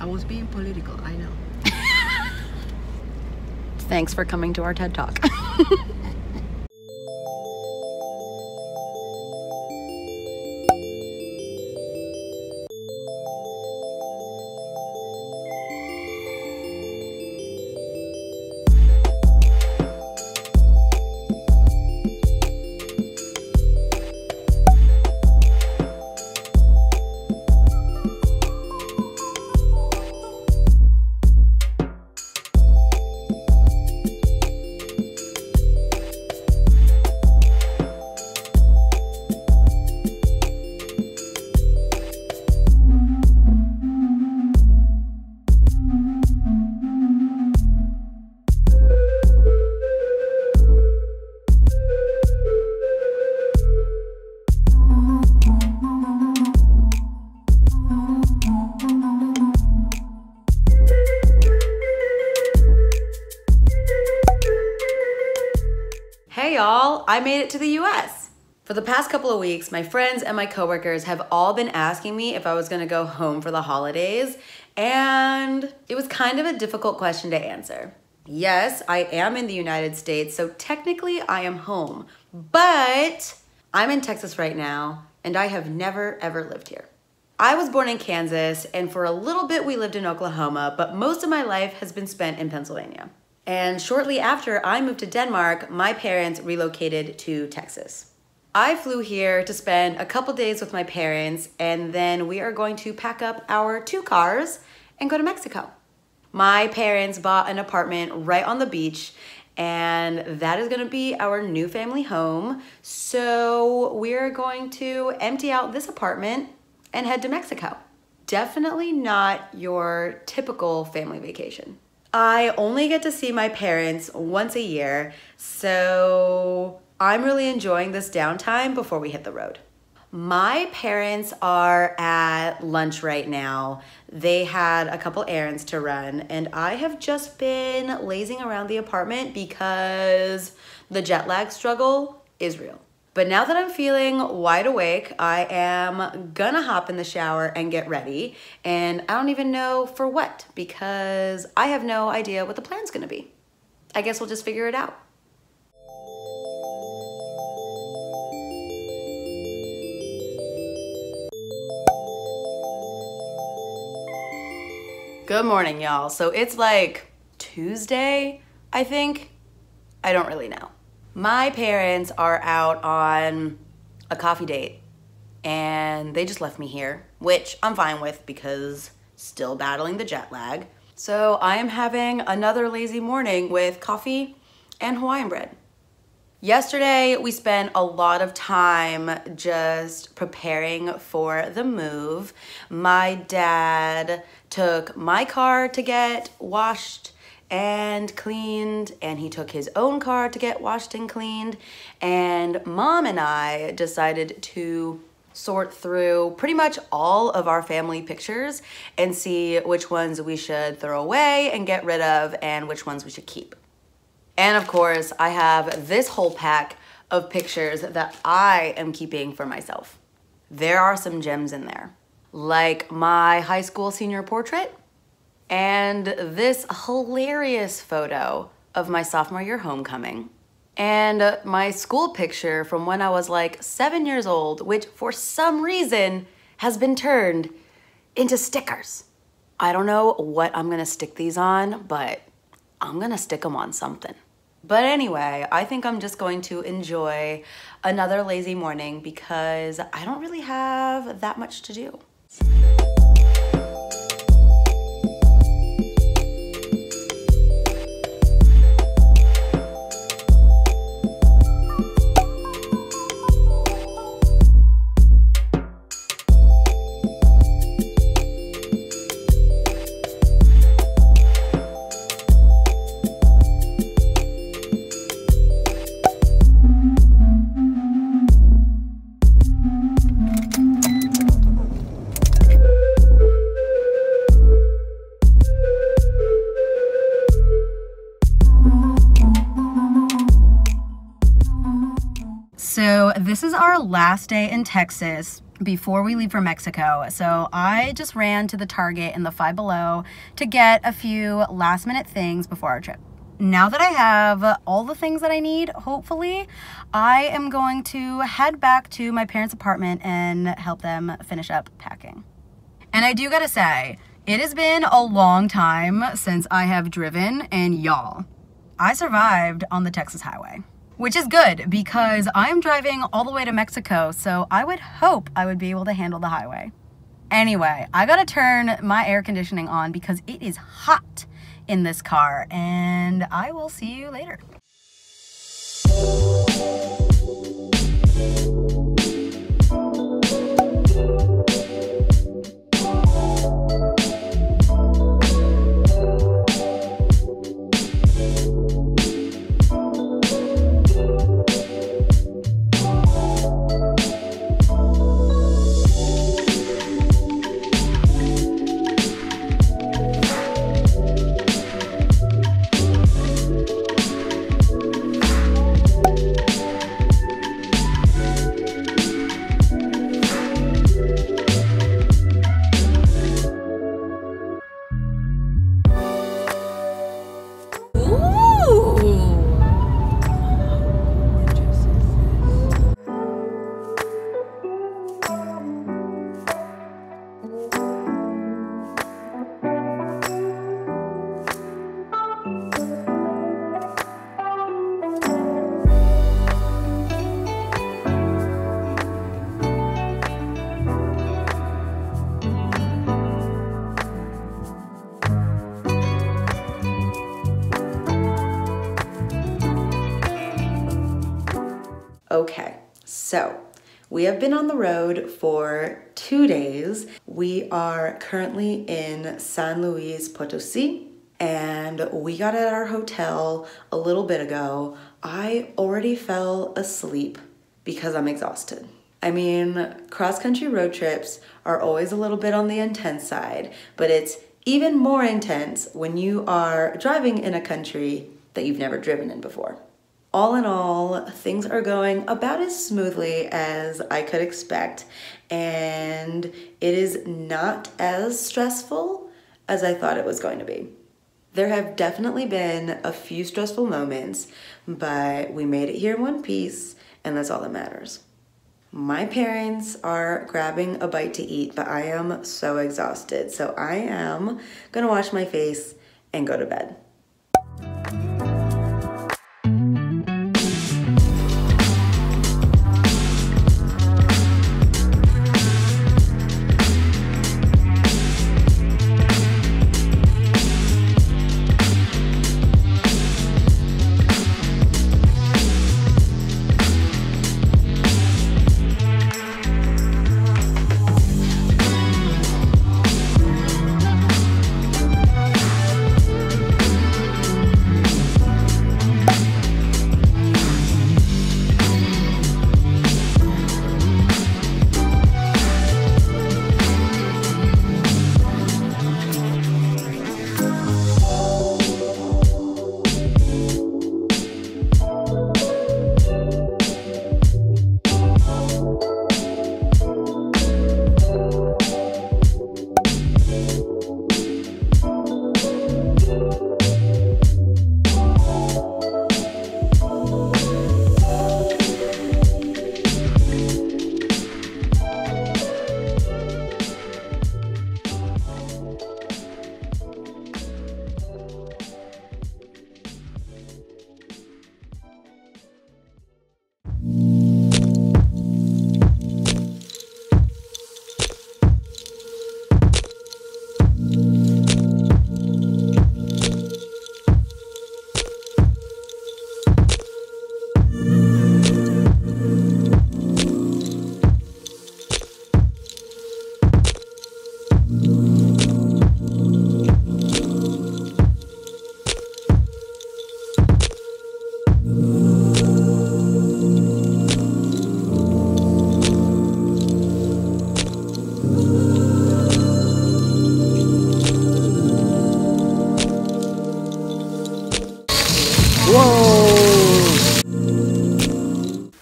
was being political, I know. Thanks for coming to our TED Talk. Hey y'all, I made it to the US. For the past couple of weeks, my friends and my coworkers have all been asking me if I was gonna go home for the holidays, and it was kind of a difficult question to answer. Yes, I am in the United States, so technically I am home, but I'm in Texas right now, and I have never ever lived here. I was born in Kansas, and for a little bit we lived in Oklahoma, but most of my life has been spent in Pennsylvania. And shortly after I moved to Denmark, my parents relocated to Texas. I flew here to spend a couple days with my parents, and then we are going to pack up our 2 cars and go to Mexico. My parents bought an apartment right on the beach, and that is gonna be our new family home. So we're going to empty out this apartment and head to Mexico. Definitely not your typical family vacation. I only get to see my parents once a year, so I'm really enjoying this downtime before we hit the road. My parents are at lunch right now. They had a couple errands to run, and I have just been lazing around the apartment because the jet lag struggle is real. But now that I'm feeling wide awake, I am gonna hop in the shower and get ready. And I don't even know for what, because I have no idea what the plan's gonna be. I guess we'll just figure it out. Good morning, y'all. So it's like Tuesday, I think. I don't really know. My parents are out on a coffee date and they just left me here, which I'm fine with because still battling the jet lag. So I am having another lazy morning with coffee and Hawaiian bread. Yesterday, we spent a lot of time just preparing for the move. My dad took my car to get washed and cleaned, and he took his own car to get washed and cleaned, and Mom and I decided to sort through pretty much all of our family pictures and see which ones we should throw away and get rid of and which ones we should keep. And of course, I have this whole pack of pictures that I am keeping for myself. There are some gems in there, like my high school senior portrait, and this hilarious photo of my sophomore year homecoming, and my school picture from when I was like 7 years old, which for some reason has been turned into stickers. I don't know what I'm gonna stick these on, but I'm gonna stick them on something. But anyway, I think I'm just going to enjoy another lazy morning because I don't really have that much to do. So this is our last day in Texas, before we leave for Mexico. So I just ran to the Target in the Five Below to get a few last minute things before our trip. Now that I have all the things that I need, hopefully, I am going to head back to my parents' apartment and help them finish up packing. And I do gotta say, it has been a long time since I have driven, and y'all, I survived on the Texas highway. Which is good because I'm driving all the way to Mexico, so I would hope I would be able to handle the highway. Anyway, I gotta turn my air conditioning on because it is hot in this car, and I will see you later. Okay, so we have been on the road for 2 days. We are currently in San Luis Potosi, and we got at our hotel a little bit ago. I already fell asleep because I'm exhausted. I mean, cross-country road trips are always a little bit on the intense side, but it's even more intense when you are driving in a country that you've never driven in before. All in all, things are going about as smoothly as I could expect, and it is not as stressful as I thought it was going to be. There have definitely been a few stressful moments, but we made it here in one piece, and that's all that matters. My parents are grabbing a bite to eat, but I am so exhausted, so I am gonna wash my face and go to bed.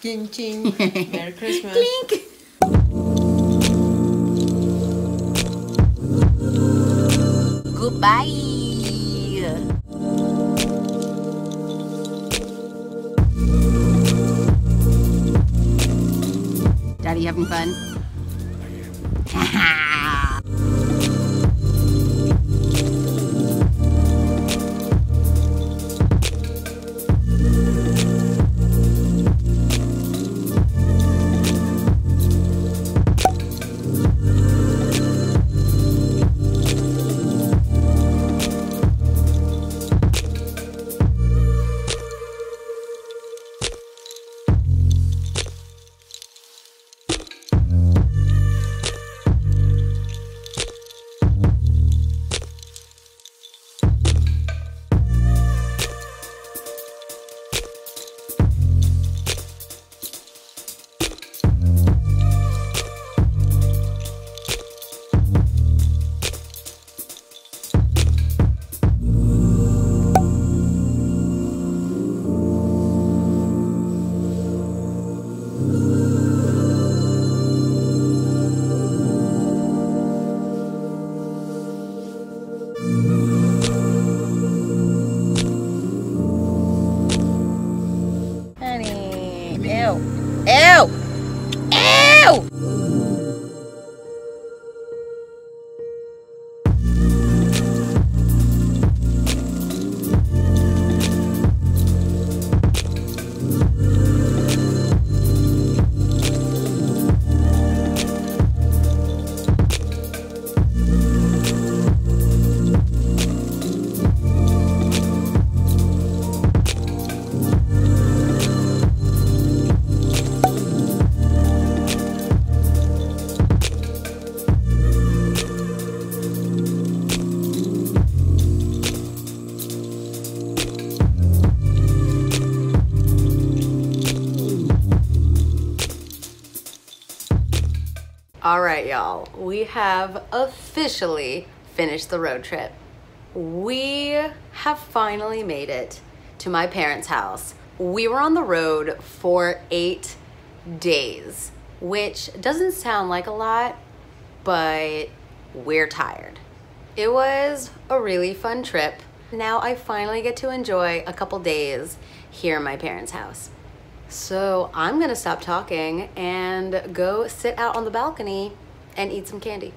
Ching ching. Merry Christmas. Clink. Goodbye. Daddy, you having fun? Ew. Ew. Ew. All right, y'all, we have officially finished the road trip. We have finally made it to my parents' house. We were on the road for 8 days, which doesn't sound like a lot, but we're tired. It was a really fun trip. Now I finally get to enjoy a couple days here in my parents' house. So I'm gonna stop talking and go sit out on the balcony and eat some candy.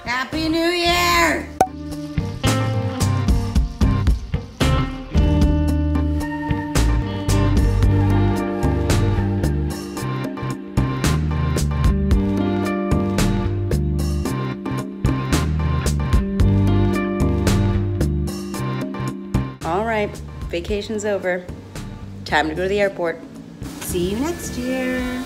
Happy New Year! All right, vacation's over. Time to go to the airport. See you next year.